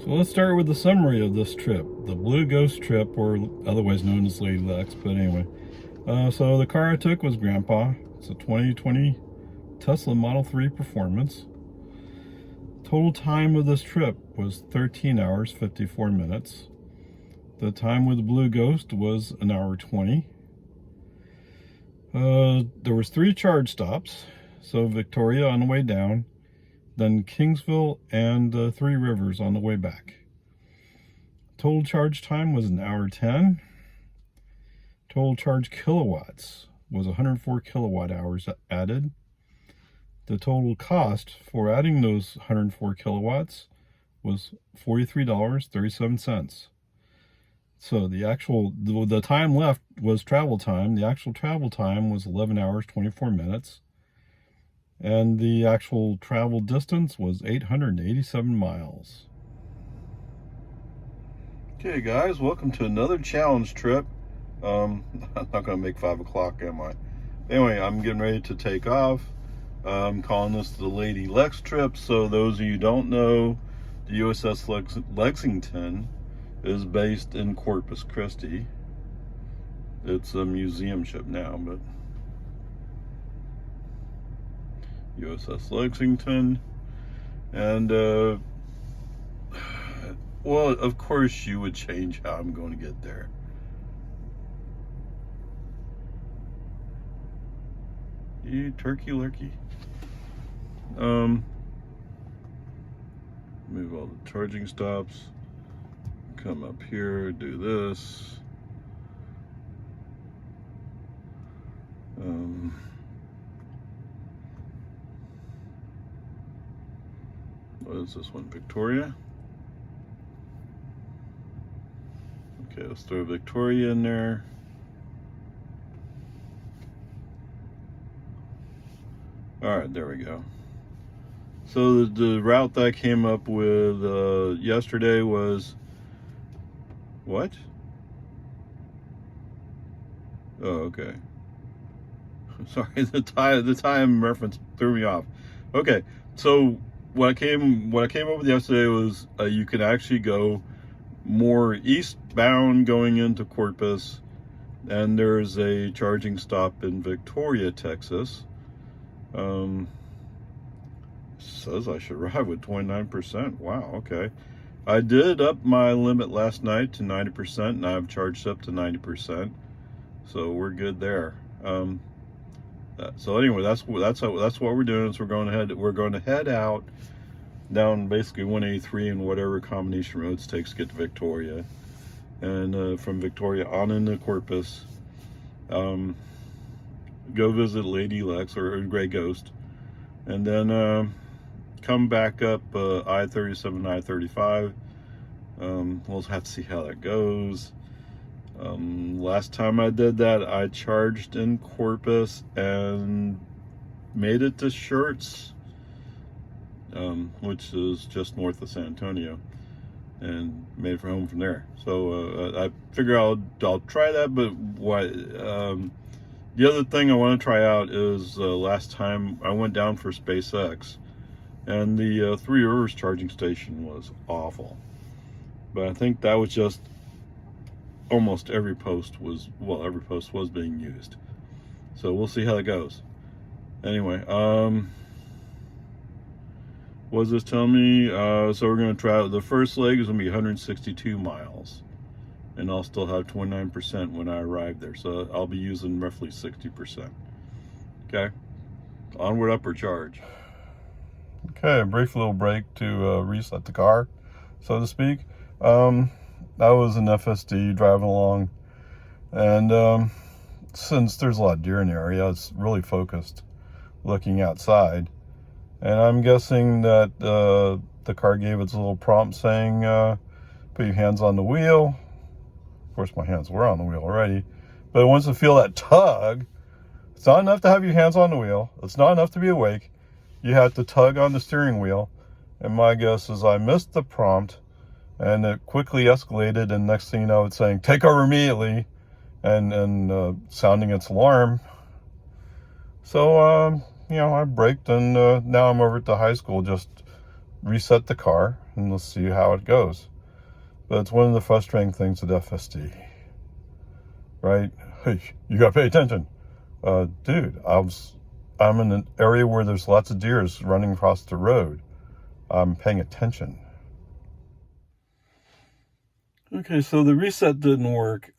So let's start with the summary of this trip. The Blue Ghost trip, or otherwise known as Lady Lex, but anyway. So the car I took was Grandpa. It's a 2020 Tesla Model 3 Performance. Total time of this trip was 13 hours, 54 minutes. The time with the Blue Ghost was 1 hour 20. There was 3 charge stops. So Victoria on the way down, then Kingsville, and 3 Rivers on the way back. Total charge time was 1 hour 10. Total charge kilowatts was 104 kilowatt hours added. The total cost for adding those 104 kilowatts was $43.37. So the time left was travel time. The actual travel time was 11 hours, 24 minutes. And the actual travel distance was 887 miles. Okay guys, welcome to another challenge trip. I'm not going to make 5 o'clock, am I? Anyway, I'm getting ready to take off. I'm calling this the Lady Lex trip. So those of you who don't know, the USS Lexington is based in Corpus Christi. It's a museum ship now, but USS Lexington. And well, of course you would change how I'm going to get there. You turkey lurkey. Move all the charging stops. Come up here, do this. What is this one? Victoria? Okay, let's throw Victoria in there. Alright, there we go. So the route that I came up with yesterday was... What? Oh, okay. Sorry, the time reference threw me off. Okay, so what I came up with yesterday was you can actually go more eastbound going into Corpus, and there's a charging stop in Victoria, Texas. Says I should arrive with 29%. Wow, okay. I did up my limit last night to 90%, and I've charged up to 90%, so we're good there. So anyway, that's what we're doing. Is we're going to head out down basically 183 and whatever combination roads takes to get to Victoria, and from Victoria on into Corpus. Go visit Lady Lex or Grey Ghost, and then come back up I-37, I-35. We'll have to see how that goes. Last time I did that, I charged in Corpus and made it to Shirts, which is just north of San Antonio, and made it for home from there. So I figure I'll try that. But the other thing I want to try out is last time I went down for SpaceX, and the 3 Rivers charging station was awful. But I think that was just almost every post was being used. So we'll see how that goes. Anyway, what does this tell me? So we're going to try out, the first leg is going to be 162 miles. And I'll still have 29% when I arrive there. So I'll be using roughly 60%. Okay? Onward, upward charge. Okay, a brief little break to reset the car, so to speak. I was in FSD driving along, and since there's a lot of deer in the area, it's really focused looking outside. And I'm guessing that the car gave its little prompt saying, put your hands on the wheel. Of course, my hands were on the wheel already, but it wants to feel that tug. It's not enough to have your hands on the wheel. It's not enough to be awake. You have to tug on the steering wheel. And my guess is I missed the prompt, and it quickly escalated, and next thing you know, it's saying, take over immediately, and sounding its alarm. So, you know, I braked, and now I'm over at the high school just reset the car, and let's see how it goes. But it's one of the frustrating things with FSD, right? Hey, you gotta pay attention. Dude, I'm in an area where there's lots of deers running across the road. I'm paying attention. Okay, so the reset didn't work.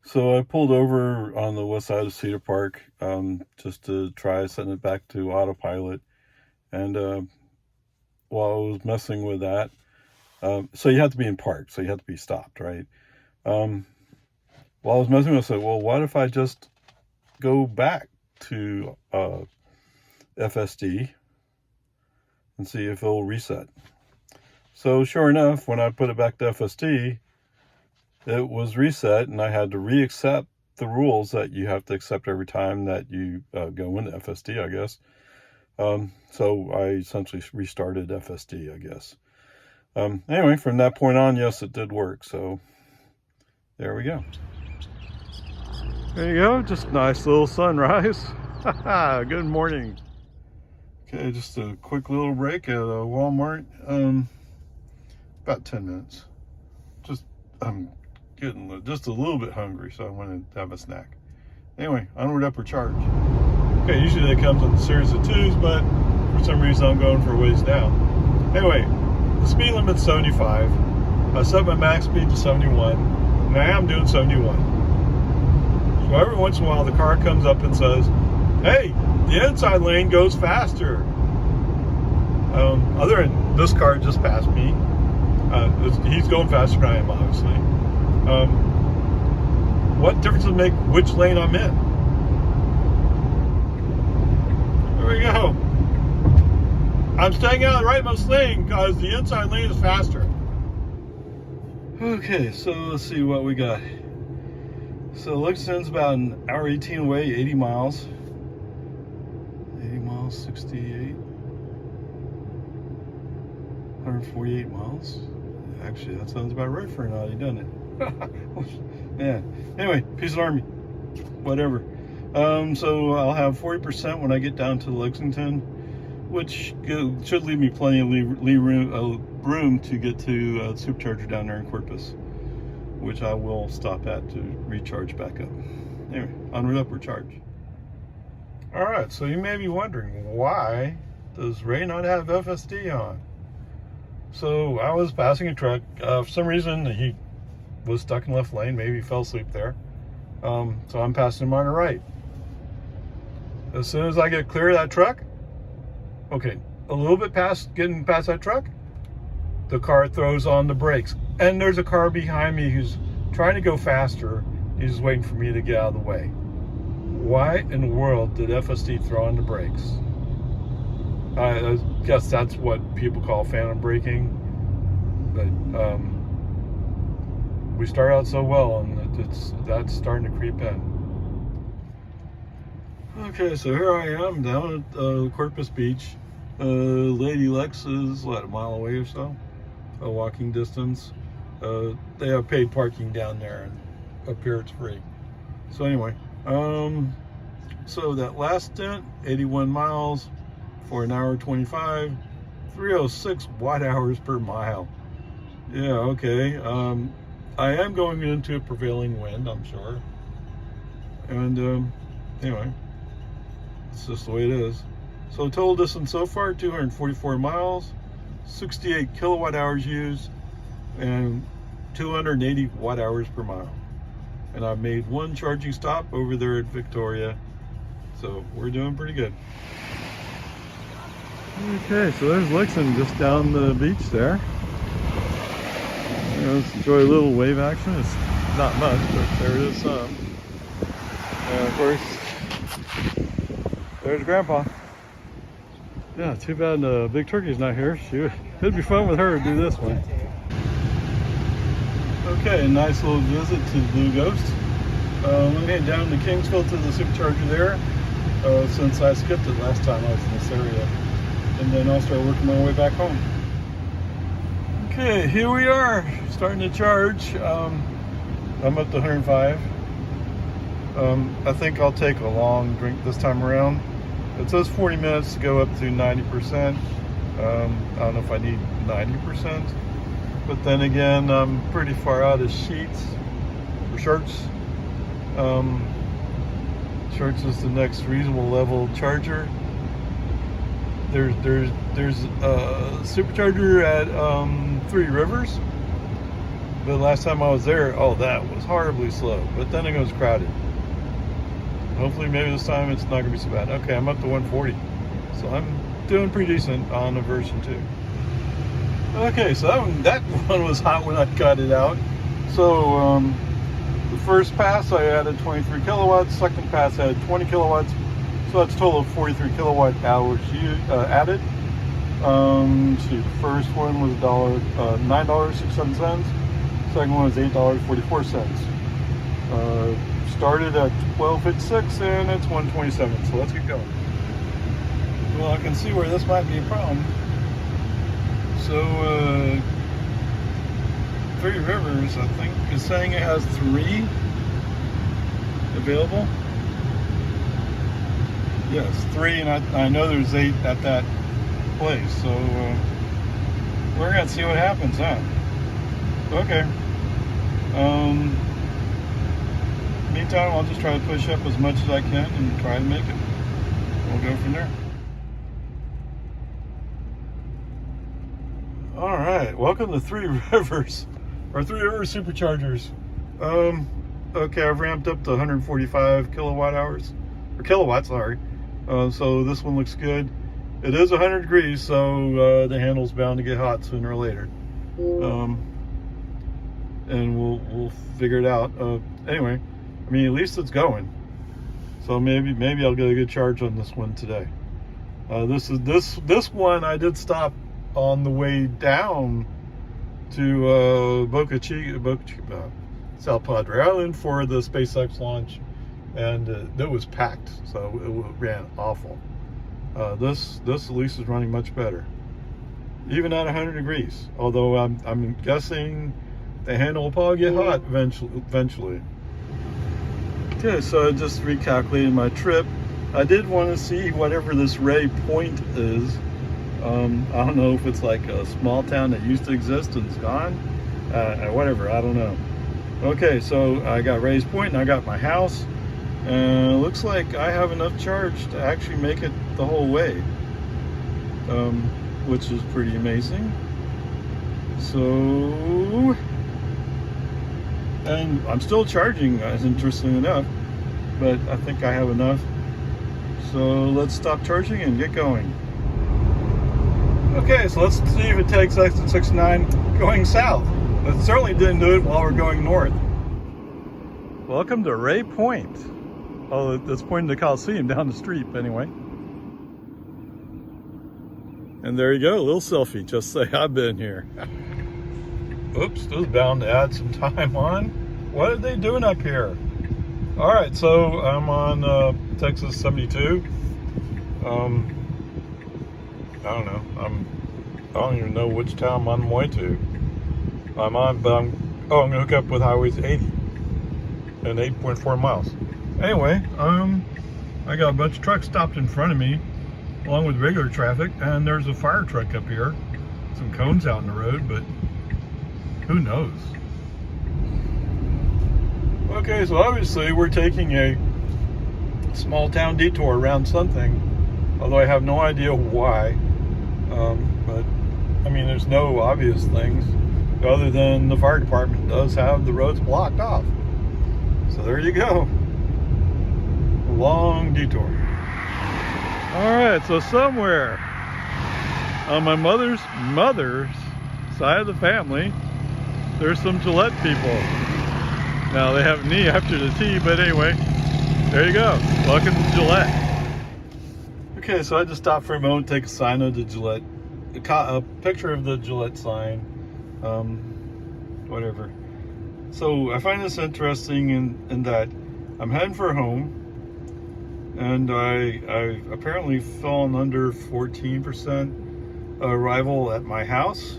So I pulled over on the west side of Cedar Park just to try setting it back to autopilot. And while I was messing with that, so you have to be in park, so you have to be stopped, right? While I was messing with it, I said, well, what if I just go back to FSD and see if it'll reset? So sure enough, when I put it back to FSD, it was reset, and I had to re-accept the rules that you have to accept every time that you go into FSD, I guess. So I essentially restarted FSD, I guess. Anyway, from that point on, yes, it did work. So there we go. There you go. Just a nice little sunrise. Good morning. Okay, just a quick little break at Walmart. About 10 minutes. I'm getting just a little bit hungry, so I wanted to have a snack. Anyway, onward, upward, charge. Okay, usually that comes in a series of twos, but for some reason I'm going for a ways down. Anyway, the speed limit's 75. I set my max speed to 71. Now I'm doing 71. So every once in a while the car comes up and says, hey, the inside lane goes faster. Other than this car just passed me. He's going faster than I am, obviously. What difference does it make which lane I'm in? There we go. I'm staying out of the rightmost lane because the inside lane is faster. Okay, so let's see what we got. So Lexington's about an hour 18 away, 80 miles. 80 miles, 68. 148 miles. Actually, that sounds about right for an Audi, doesn't it? Man. Anyway, peace and army. Whatever. So I'll have 40% when I get down to Lexington, which should leave me plenty of room to get to SuperCharger down there in Corpus, which I will stop at to recharge back up. Anyway, onward, upward, charge. All right, so you may be wondering, why does Ray not have FSD on? So I was passing a truck. For some reason, he was stuck in left lane. Maybe he fell asleep there. So I'm passing him on the right. As soon as I get clear of that truck, okay, a little bit getting past that truck, the car throws on the brakes. And there's a car behind me who's trying to go faster. He's just waiting for me to get out of the way. Why in the world did FSD throw on the brakes? I guess that's what people call phantom braking. But we start out so well, and that's starting to creep in. Okay, so here I am down at Corpus Beach. Lady Lex is, what, a mile away or so? A walking distance. They have paid parking down there, and up here it's free. So anyway, so that last stint, 81 miles for an hour 25, 306 watt hours per mile. Yeah, okay. I am going into a prevailing wind, I'm sure. And anyway, it's just the way it is. So total distance so far, 244 miles, 68 kilowatt hours used, and 280 watt hours per mile. And I've made one charging stop over there at Victoria. So we're doing pretty good. Okay, so there's Lexington just down the beach there. Let's enjoy a little wave action. It's not much, but there it is some. And of course, there's Grandpa. Yeah, too bad Big Turkey's not here. It'd be fun with her to do this one. Okay, nice little visit to the Blue Ghost. I'm heading down to Kingsville to the SuperCharger there, since I skipped it last time I was in this area. And then I'll start working my way back home. Okay, here we are, starting to charge. I'm up to 105. I think I'll take a long drink this time around It says 40 minutes to go up to 90%. I don't know if I need 90%, but then again, I'm pretty far out of sheets or shirts. Shirts is the next reasonable level charger. There's a supercharger at Three Rivers, but last time I was there, oh, that was horribly slow. But then it was crowded. Hopefully, maybe this time it's not gonna be so bad. Okay, I'm up to 140, so I'm doing pretty decent on the version 2. Okay, so that one was hot when I got it out. So the first pass I added 23 kilowatts. Second pass I had 20 kilowatts. So that's a total of 43 kilowatt hours added. See, the first one was $9.67. Second one was $8.44. Started at 12.56 and it's 127. So let's get going. Well, I can see where this might be a problem. So Three Rivers, I think, is saying it has 3 available. Yes, 3, and I know there's 8 at that place, so we're gonna see what happens, huh? Okay. Meantime, I'll just try to push up as much as I can and try to make it. We'll go from there. All right, welcome to Three Rivers, or Three Rivers SuperChargers. Okay, I've ramped up to 145 kilowatt hours, or kilowatts, sorry. So this one looks good. It is 100 degrees, so the handle's bound to get hot sooner or later. And we'll figure it out. Anyway, I mean, at least it's going. So maybe I'll get a good charge on this one today. This one I did stop on the way down to Boca Chica, South Padre Island for the SpaceX launch, and it was packed, so it ran awful. This at least is running much better, even at 100 degrees. Although I'm guessing the handle will probably get hot eventually. Okay, so I just recalculated my trip. I did want to see whatever this Ray Point is. I don't know if it's like a small town that used to exist and it's gone. Whatever, I don't know. Okay, so I got Ray's Point and I got my house. And it looks like I have enough charge to actually make it the whole way, which is pretty amazing. So, and I'm still charging, interestingly enough, but I think I have enough. So let's stop charging and get going. Okay, so let's see if it takes exit 69 going south. It certainly didn't do it while we're going north. Welcome to Ray Point. Oh, that's pointing to Coliseum down the street, anyway. And there you go, a little selfie. Just say I've been here. Oops, this is bound to add some time on. What are they doing up here? All right, so I'm on Texas 72. I don't know. I don't even know which town I'm on my way to. I'm gonna hook up with Highway 80 and 8.4 miles. Anyway, I got a bunch of trucks stopped in front of me, along with regular traffic, and there's a fire truck up here. Some cones out in the road, but who knows? Okay, so obviously we're taking a small town detour around something, although I have no idea why. But I mean, there's no obvious things other than the fire department does have the roads blocked off. So there you go. A long detour. All right, so somewhere on my mother's side of the family, there's some Gillette people. Now they have an E after the T, but anyway, there you go. Welcome to Gillette. Okay, so I just stopped for a moment, take a sign of the Gillette, a picture of the Gillette sign, whatever. So I find this interesting in that I'm heading for home, and I've apparently fallen under 14% arrival at my house.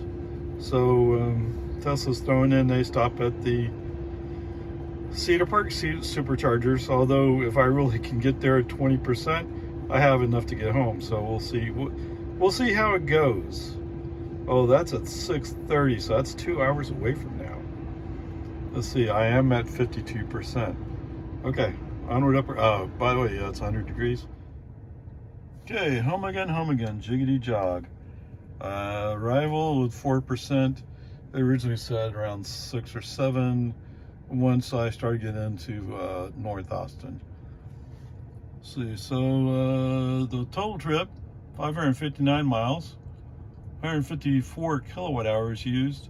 So Tesla's throwing in, they stop at the Cedar Park SuperChargers, although if I really can get there at 20%, I have enough to get home. So we'll see. We'll see how it goes. Oh, that's at 6:30, so that's 2 hours away from now. Let's see. I am at 52%. Okay, onward, upward. By the way, yeah, it's 100 degrees. Okay, home again, jiggity jog. Arrival with 4%. They originally said around 6 or 7 once I started getting into North Austin. Let's see, so the total trip, 559 miles, 154 kilowatt hours used.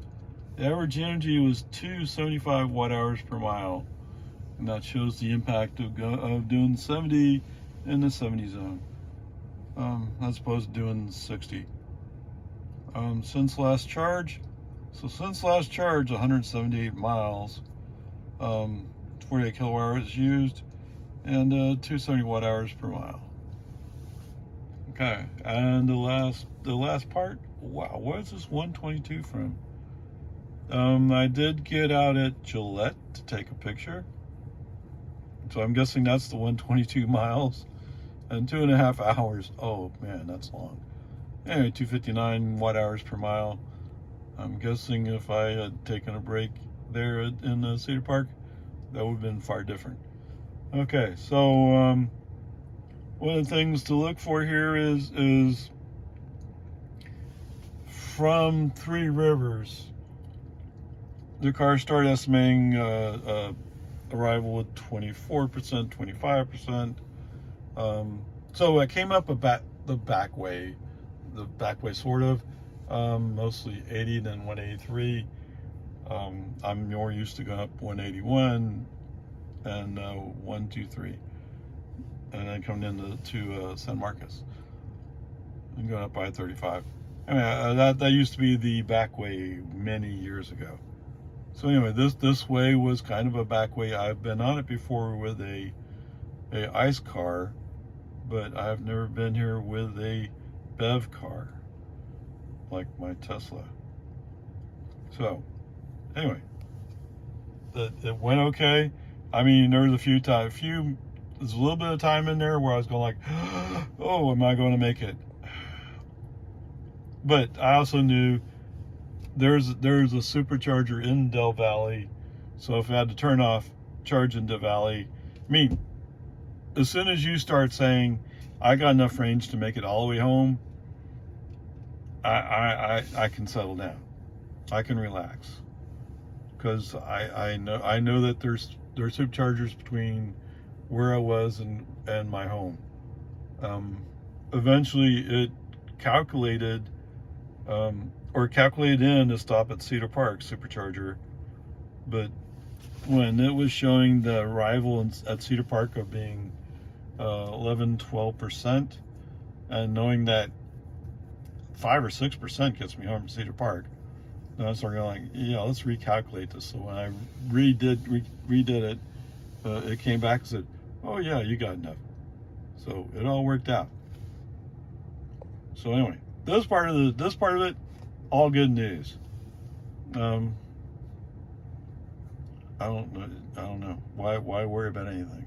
The average energy was 275 watt hours per mile. And that shows the impact of doing 70 in the 70 zone, as opposed to doing 60. Since last charge, 178 miles, 48 kilowatt hours used, and 270 watt hours per mile. Okay, and the last part. Wow, where is this 122 from? I did get out at Gillette to take a picture. So I'm guessing that's the 122 miles and 2.5 hours. Oh man, that's long. Anyway, 259 watt hours per mile. I'm guessing if I had taken a break there in Cedar Park, that would have been far different. Okay, so one of the things to look for here is from Three Rivers, the car started estimating arrival with 24%, 25%. So I came up the back way sort of, mostly 80, then 183. I'm more used to going up 181 and 123, and then coming into San Marcos and going up by 35. I mean, that used to be the back way many years ago. So anyway, this way was kind of a back way. I've been on it before with a ICE car, but I've never been here with a BEV car like my Tesla. So anyway, it went okay. I mean, there was there's a little bit of time in there where I was going like, oh, am I going to make it? But I also knew there's a SuperCharger in Del Valley, so if I had to turn off, charge in Del Valley. I mean, as soon as you start saying I got enough range to make it all the way home, I can settle down. I can relax, because I know that there's SuperChargers between where I was and my home. Eventually, it calculated in to stop at Cedar Park SuperCharger, but when it was showing the arrival at Cedar Park of being 11-12%, and knowing that 5 or 6% gets me home from Cedar Park, then I started going like, yeah, let's recalculate this. So when I redid it, it came back and said, oh yeah, you got enough. So it all worked out. So anyway, this part of it, all good news. I don't know why worry about anything.